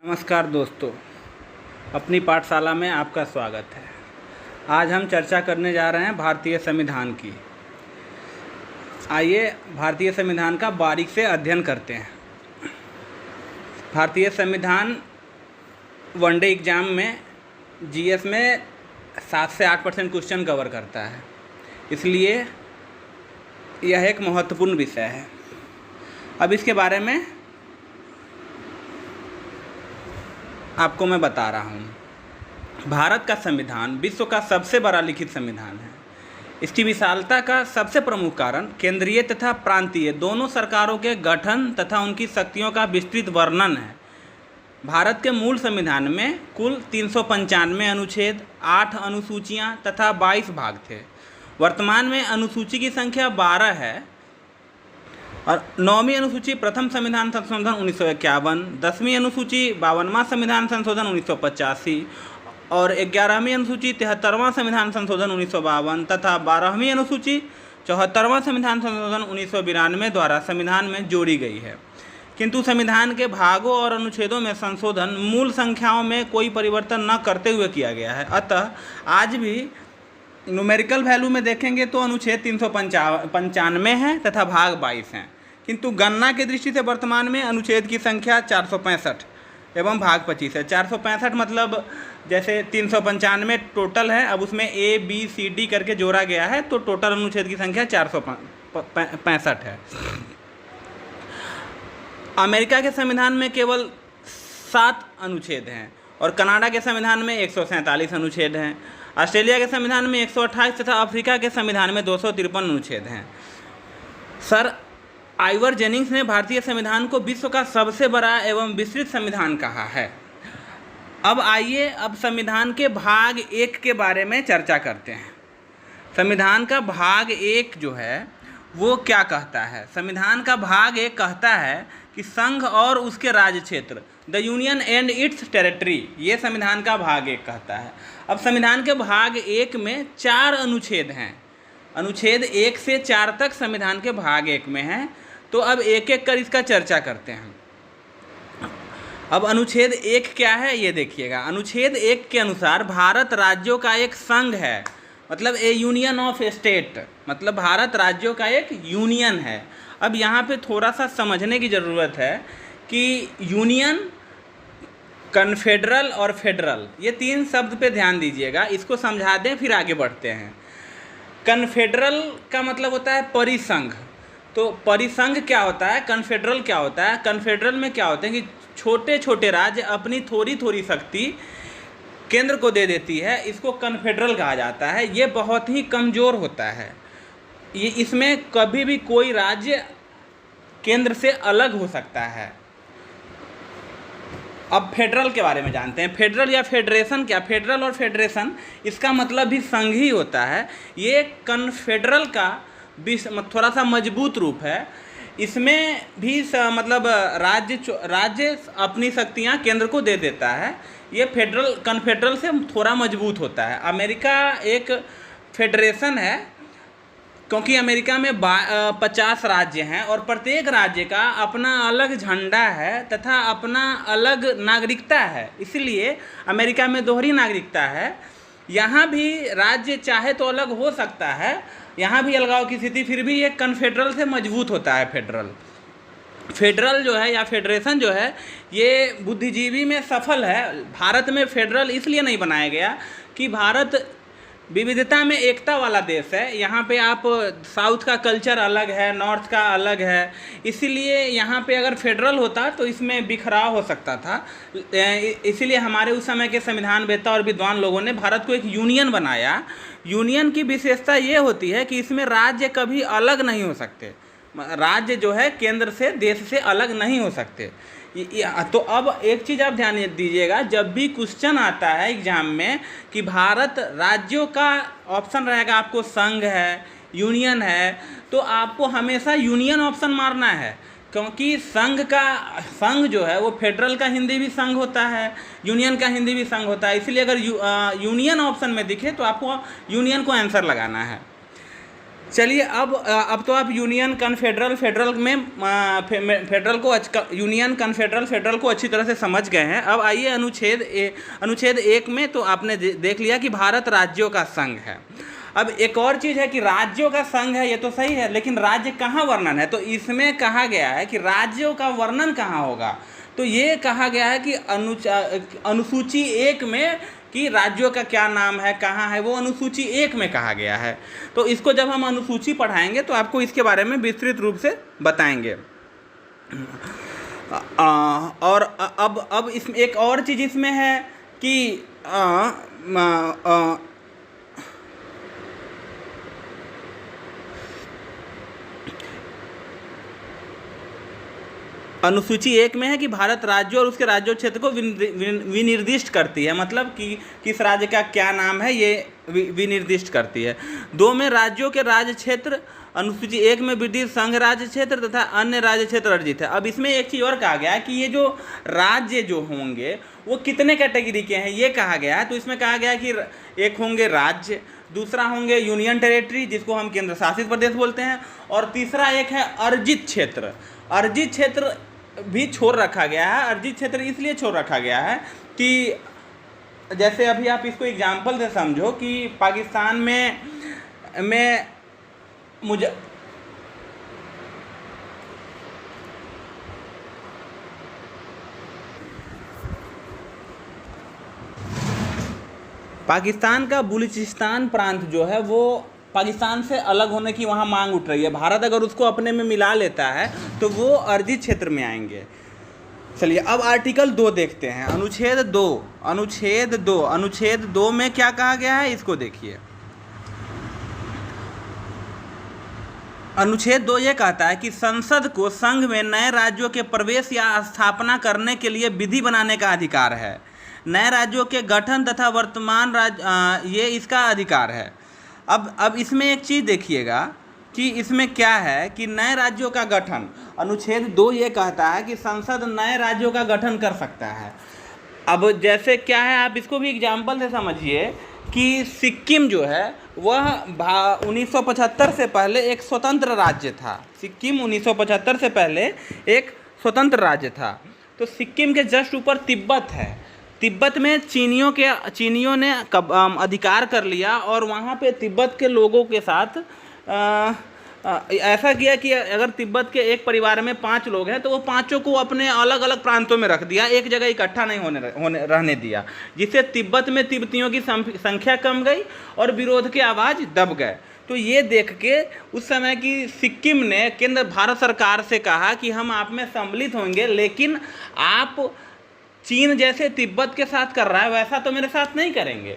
नमस्कार दोस्तों, अपनी पाठशाला में आपका स्वागत है। आज हम चर्चा करने जा रहे हैं भारतीय संविधान की। आइए भारतीय संविधान का बारीक से अध्ययन करते हैं। भारतीय संविधान वनडे एग्ज़ाम में जीएस में 7 से 8% क्वेश्चन कवर करता है, इसलिए यह एक महत्वपूर्ण विषय है। अब इसके बारे में आपको मैं बता रहा हूँ। भारत का संविधान विश्व का सबसे बड़ा लिखित संविधान है। इसकी विशालता का सबसे प्रमुख कारण केंद्रीय तथा प्रांतीय दोनों सरकारों के गठन तथा उनकी शक्तियों का विस्तृत वर्णन है। भारत के मूल संविधान में कुल 395 अनुच्छेद, 8 अनुसूचियाँ तथा 22 भाग थे। वर्तमान में अनुसूची की संख्या 12 है और 9वीं अनुसूची प्रथम संविधान संशोधन 1951, 10वीं अनुसूची 52वां संविधान संशोधन 1985 और 11वीं अनुसूची 73वां संविधान संशोधन 1952 तथा 12वीं अनुसूची 74वां संविधान संशोधन 1992 द्वारा संविधान में जोड़ी गई है। किंतु संविधान के भागों और अनुच्छेदों में संशोधन मूल संख्याओं में कोई परिवर्तन न करते हुए किया गया है। अतः आज भी न्यूमेरिकल वैल्यू में देखेंगे तो अनुच्छेद 395 है तथा भाग 22 हैं, किंतु गणना की दृष्टि से वर्तमान में अनुच्छेद की संख्या 465 एवं भाग 25 है। 465 मतलब जैसे 395 टोटल है, अब उसमें A, B, C, D करके जोड़ा गया है, तो टोटल अनुच्छेद की संख्या 465 है। अमेरिका के संविधान में केवल 7 अनुच्छेद हैं और कनाडा के संविधान में 147 अनुच्छेद हैं। ऑस्ट्रेलिया के संविधान में 128 तथा अफ्रीका के संविधान में 253 अनुच्छेद हैं। सर आइवर जेनिंग्स ने भारतीय संविधान को विश्व का सबसे बड़ा एवं विस्तृत संविधान कहा है। अब आइए संविधान के भाग 1 के बारे में चर्चा करते हैं। संविधान का भाग 1 जो है वो क्या कहता है? संविधान का भाग 1 कहता है कि संघ और उसके राज्य क्षेत्र, the union and it's territory, ये संविधान का भाग 1 कहता है। अब संविधान के भाग 1 में 4 अनुच्छेद हैं। अनुच्छेद 1 से 4 तक संविधान के भाग 1 में हैं। तो अब एक एक कर इसका चर्चा करते हैं। अब अनुच्छेद 1 क्या है ये देखिएगा। अनुच्छेद 1 के अनुसार भारत राज्यों का एक संघ है, मतलब ए यूनियन ऑफ स्टेट, मतलब भारत राज्यों का एक यूनियन है। अब यहाँ पे थोड़ा सा समझने की ज़रूरत है कि यूनियन, कन्फेडरल और फेडरल, ये 3 शब्द पे ध्यान दीजिएगा। इसको समझा दें फिर आगे बढ़ते हैं। कन्फेडरल का मतलब होता है परिसंघ। तो परिसंघ क्या होता है, कन्फेडरल क्या होता है? कन्फेडरल में क्या होता है कि छोटे छोटे राज्य अपनी थोड़ी थोड़ी शक्ति केंद्र को दे देती है, इसको कन्फेडरल कहा जाता है। ये बहुत ही कमज़ोर होता है, ये इसमें कभी भी कोई राज्य केंद्र से अलग हो सकता है। अब फेडरल के बारे में जानते हैं। फेडरल या फेडरेशन क्या? फेडरल और फेडरेशन इसका मतलब भी संघ ही होता है। ये कन्फेडरल का भी थोड़ा सा मजबूत रूप है। इसमें भी मतलब राज्य अपनी शक्तियाँ केंद्र को दे देता है। ये फेडरल कन्फेडरल से थोड़ा मजबूत होता है। अमेरिका एक फेडरेशन है क्योंकि अमेरिका में 50 राज्य हैं और प्रत्येक राज्य का अपना अलग झंडा है तथा अपना अलग नागरिकता है, इसलिए अमेरिका में दोहरी नागरिकता है। यहाँ भी राज्य चाहे तो अलग हो सकता है, यहाँ भी अलगाव की स्थिति, फिर भी ये कन्फेडरल से मजबूत होता है। फेडरल जो है या फेडरेशन जो है ये बुद्धिजीवी में सफल है। भारत में फेडरल इसलिए नहीं बनाया गया कि भारत विविधता में एकता वाला देश है। यहाँ पे आप साउथ का कल्चर अलग है, नॉर्थ का अलग है, इसीलिए यहाँ पे अगर फेडरल होता तो इसमें बिखराव हो सकता था। इसीलिए हमारे उस समय के संविधानवेत्ता और विद्वान लोगों ने भारत को एक यूनियन बनाया। यूनियन की विशेषता ये होती है कि इसमें राज्य कभी अलग नहीं हो सकते। राज्य जो है केंद्र से, देश से अलग नहीं हो सकते। तो अब एक चीज़ आप ध्यान दीजिएगा, जब भी क्वेश्चन आता है एग्जाम में कि भारत राज्यों का ऑप्शन रहेगा, आपको संघ है, यूनियन है, तो आपको हमेशा यूनियन ऑप्शन मारना है, क्योंकि संघ जो है वो फेडरल का हिंदी भी संघ होता है, यूनियन का हिंदी भी संघ होता है। इसलिए अगर यूनियन ऑप्शन में दिखे तो आपको यूनियन को आंसर लगाना है। चलिए अब तो आप यूनियन कन्फेडरल फेडरल में फेडरल को यूनियन कन्फेडरल फेडरल को अच्छी तरह से समझ गए हैं। अब आइए अनुच्छेद 1 में तो आपने देख लिया कि भारत राज्यों का संघ है। अब एक और चीज़ है कि राज्यों का संघ है, ये तो सही है, लेकिन राज्य कहाँ वर्णन है? तो इसमें कहा गया है कि राज्यों का वर्णन कहाँ होगा? तो ये कहा गया है कि अनुसूची 1 में कि राज्यों का क्या नाम है, कहाँ है, वो अनुसूची 1 में कहा गया है। तो इसको जब हम अनुसूची पढ़ाएंगे तो आपको इसके बारे में विस्तृत रूप से बताएंगे। और अब इसमें एक और चीज़ इसमें है कि अनुसूची 1 में है कि भारत राज्यों और उसके राज्यों क्षेत्र को विनिर्दिष्ट करती है, मतलब कि किस राज्य का क्या नाम है ये विनिर्दिष्ट करती है। 2 में राज्यों के राज्य क्षेत्र, अनुसूची 1 में ब्रिटिश संघ राज्य क्षेत्र तथा अन्य राज्य क्षेत्र अर्जित है। अब इसमें एक चीज़ और कहा गया है कि ये जो राज्य जो होंगे वो कितने कैटेगरी के हैं ये कहा गया है। तो इसमें कहा गया है कि एक होंगे राज्य, दूसरा होंगे यूनियन टेरिटरी जिसको हम केंद्र शासित प्रदेश बोलते हैं, और तीसरा एक है अर्जित क्षेत्र। अर्जित क्षेत्र भी छोड़ रखा गया है। अर्जित क्षेत्र इसलिए छोड़ रखा गया है कि जैसे अभी आप इसको एग्जाम्पल से समझो कि पाकिस्तान में मुझे पाकिस्तान का बलूचिस्तान प्रांत जो है वो पाकिस्तान से अलग होने की वहाँ मांग उठ रही है। भारत अगर उसको अपने में मिला लेता है तो वो अर्जित क्षेत्र में आएंगे। चलिए अब आर्टिकल 2 देखते हैं। अनुच्छेद 2 में क्या कहा गया है इसको देखिए। अनुच्छेद 2 ये कहता है कि संसद को संघ में नए राज्यों के प्रवेश या स्थापना करने के लिए विधि बनाने का अधिकार है। नए राज्यों के गठन तथा वर्तमान राज्य ये इसका अधिकार है। अब इसमें एक चीज़ देखिएगा कि इसमें क्या है कि नए राज्यों का गठन, अनुच्छेद 2 ये कहता है कि संसद नए राज्यों का गठन कर सकता है। अब जैसे क्या है आप इसको भी एग्जाम्पल से समझिए कि सिक्किम जो है वह 1975 से पहले एक स्वतंत्र राज्य था। सिक्किम 1975 से पहले एक स्वतंत्र राज्य था। तो सिक्किम के जस्ट ऊपर तिब्बत है। तिब्बत में चीनियों ने अधिकार कर लिया और वहाँ पे तिब्बत के लोगों के साथ ऐसा किया कि अगर तिब्बत के एक परिवार में 5 लोग हैं तो वो पांचों को अपने अलग अलग प्रांतों में रख दिया, एक जगह इकट्ठा नहीं रहने दिया, जिससे तिब्बत में तिब्बतियों की संख्या कम गई और विरोध की आवाज़ दब गए। तो ये देख के उस समय की सिक्किम ने केंद्र भारत सरकार से कहा कि हम आप में सम्मिलित होंगे, लेकिन आप चीन जैसे तिब्बत के साथ कर रहा है वैसा तो मेरे साथ नहीं करेंगे।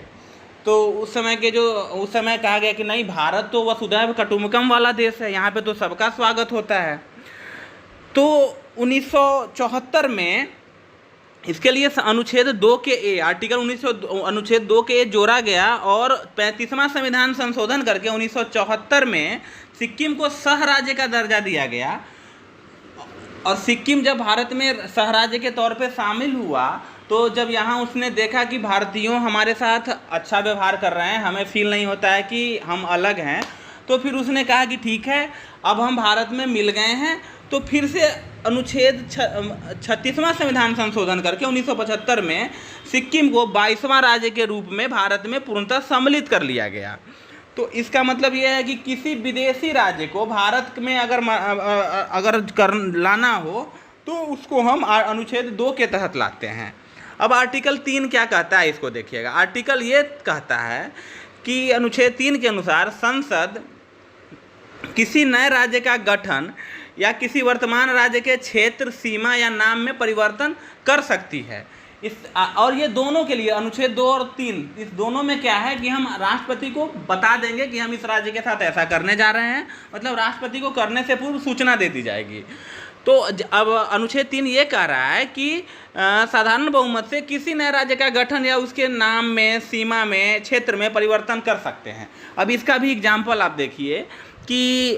तो उस समय कहा गया कि नहीं, भारत तो वसुधैव कुटुम्बकम वाला देश है, यहाँ पे तो सबका स्वागत होता है। तो 1974 में इसके लिए अनुच्छेद 2 के ए अनुच्छेद 2 के ए जोड़ा गया और 35वां संविधान संशोधन करके 1974 में सिक्किम को सह राज्य का दर्जा दिया गया। और सिक्किम जब भारत में सह राज्य के तौर पे शामिल हुआ तो जब यहाँ उसने देखा कि भारतीयों हमारे साथ अच्छा व्यवहार कर रहे हैं, हमें फील नहीं होता है कि हम अलग हैं, तो फिर उसने कहा कि ठीक है अब हम भारत में मिल गए हैं। तो फिर से अनुच्छेद 36वां संविधान संशोधन करके 1975 में सिक्किम को 22वां राज्य के रूप में भारत में पूर्णतः सम्मिलित कर लिया गया। तो इसका मतलब ये है कि किसी विदेशी राज्य को भारत में अगर लाना हो तो उसको हम अनुच्छेद 2 के तहत लाते हैं। अब आर्टिकल 3 क्या कहता है इसको देखिएगा। आर्टिकल ये कहता है कि अनुच्छेद 3 के अनुसार संसद किसी नए राज्य का गठन या किसी वर्तमान राज्य के क्षेत्र, सीमा या नाम में परिवर्तन कर सकती है। और ये दोनों के लिए अनुच्छेद 2 और 3 इस दोनों में क्या है कि हम राष्ट्रपति को बता देंगे कि हम इस राज्य के साथ ऐसा करने जा रहे हैं, मतलब राष्ट्रपति को करने से पूर्व सूचना दे दी जाएगी। तो अब अनुच्छेद 3 ये कह रहा है कि साधारण बहुमत से किसी नए राज्य का गठन या उसके नाम में, सीमा में, क्षेत्र में परिवर्तन कर सकते हैं। अब इसका भी एग्जाम्पल आप देखिए कि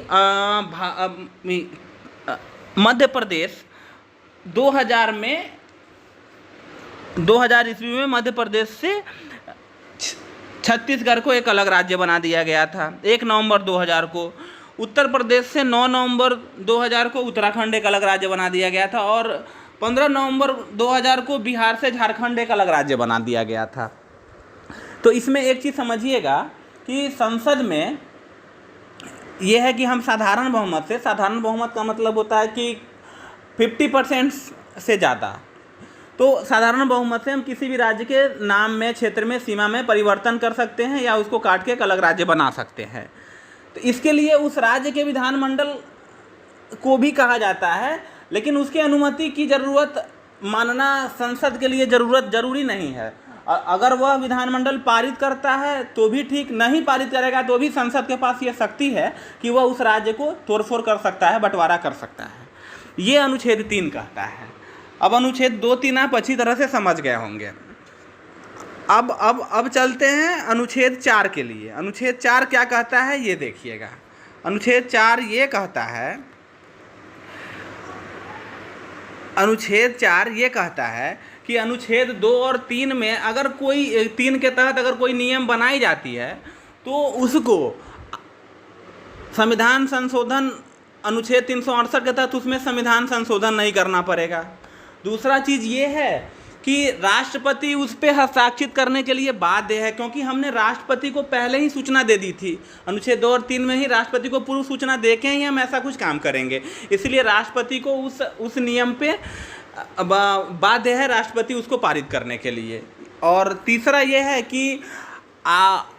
मध्य प्रदेश 2000 ईस्वी में मध्य प्रदेश से छत्तीसगढ़ को एक अलग राज्य बना दिया गया था 1 नवंबर 2000 को। उत्तर प्रदेश से 9 नवंबर 2000 को उत्तराखंड एक अलग राज्य बना दिया गया था, और 15 नवंबर 2000 को बिहार से झारखंड एक अलग राज्य बना दिया गया था। तो इसमें एक चीज़ समझिएगा कि संसद में यह है कि हम साधारण बहुमत से, साधारण बहुमत का मतलब होता है कि 50% से ज़्यादा, तो साधारण बहुमत से हम किसी भी राज्य के नाम में, क्षेत्र में, सीमा में परिवर्तन कर सकते हैं या उसको काट के एक अलग राज्य बना सकते हैं। तो इसके लिए उस राज्य के विधानमंडल को भी कहा जाता है, लेकिन उसकी अनुमति की ज़रूरत मानना संसद के लिए जरूरी नहीं है। अगर वह विधानमंडल पारित करता है तो भी ठीक, नहीं पारित करेगा तो भी संसद के पास ये शक्ति है कि वह उस राज्य को तोड़फोड़ कर सकता है, बंटवारा कर सकता है। ये अनुच्छेद 3 कहता है। अब अनुच्छेद 2, 3 आप अच्छी तरह से समझ गए होंगे। अब चलते हैं अनुच्छेद 4 के लिए। अनुच्छेद 4 क्या कहता है ये देखिएगा। अनुच्छेद 4 ये कहता है, अनुच्छेद 4 ये कहता है कि अनुच्छेद 2 और 3 में अगर कोई 3 के तहत अगर कोई नियम बनाई जाती है तो उसको संविधान संशोधन, अनुच्छेद 368 के तहत उसमें संविधान संशोधन नहीं करना पड़ेगा। दूसरा चीज़ ये है कि राष्ट्रपति उस पर हस्ताक्षरित करने के लिए बाध्य है, क्योंकि हमने राष्ट्रपति को पहले ही सूचना दे दी थी। अनुच्छेद 2 और 3 में ही राष्ट्रपति को पूर्व सूचना दे के ही हम ऐसा कुछ काम करेंगे, इसलिए राष्ट्रपति को उस नियम पे बाध्य है राष्ट्रपति उसको पारित करने के लिए। और तीसरा यह है कि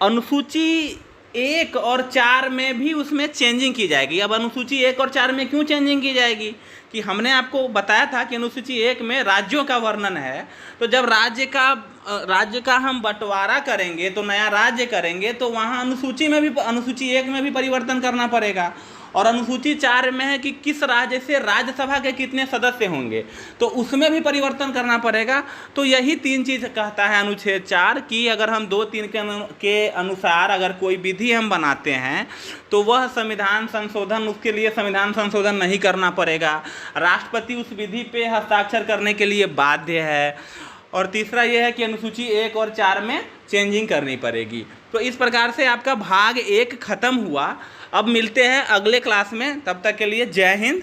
अनुसूची 1 और 4 में भी उसमें चेंजिंग की जाएगी। अब अनुसूची 1 और 4 में क्यों चेंजिंग की जाएगी कि हमने आपको बताया था कि अनुसूची 1 में राज्यों का वर्णन है, तो जब राज्य का हम बंटवारा करेंगे, तो नया राज्य करेंगे, तो वहाँ अनुसूची 1 में भी परिवर्तन करना पड़ेगा। और अनुसूची 4 में है कि किस राज्य से राज्यसभा के कितने सदस्य होंगे, तो उसमें भी परिवर्तन करना पड़ेगा। तो यही 3 चीज़ कहता है अनुच्छेद 4 कि अगर हम 2-3 के अनुसार अगर कोई विधि हम बनाते हैं तो वह संविधान संशोधन, उसके लिए संविधान संशोधन नहीं करना पड़ेगा, राष्ट्रपति उस विधि पे हस्ताक्षर करने के लिए बाध्य है। और तीसरा यह है कि अनुसूची 1 और 4 में चेंजिंग करनी पड़ेगी। तो इस प्रकार से आपका भाग 1 खत्म हुआ। अब मिलते हैं अगले क्लास में, तब तक के लिए जय हिंद,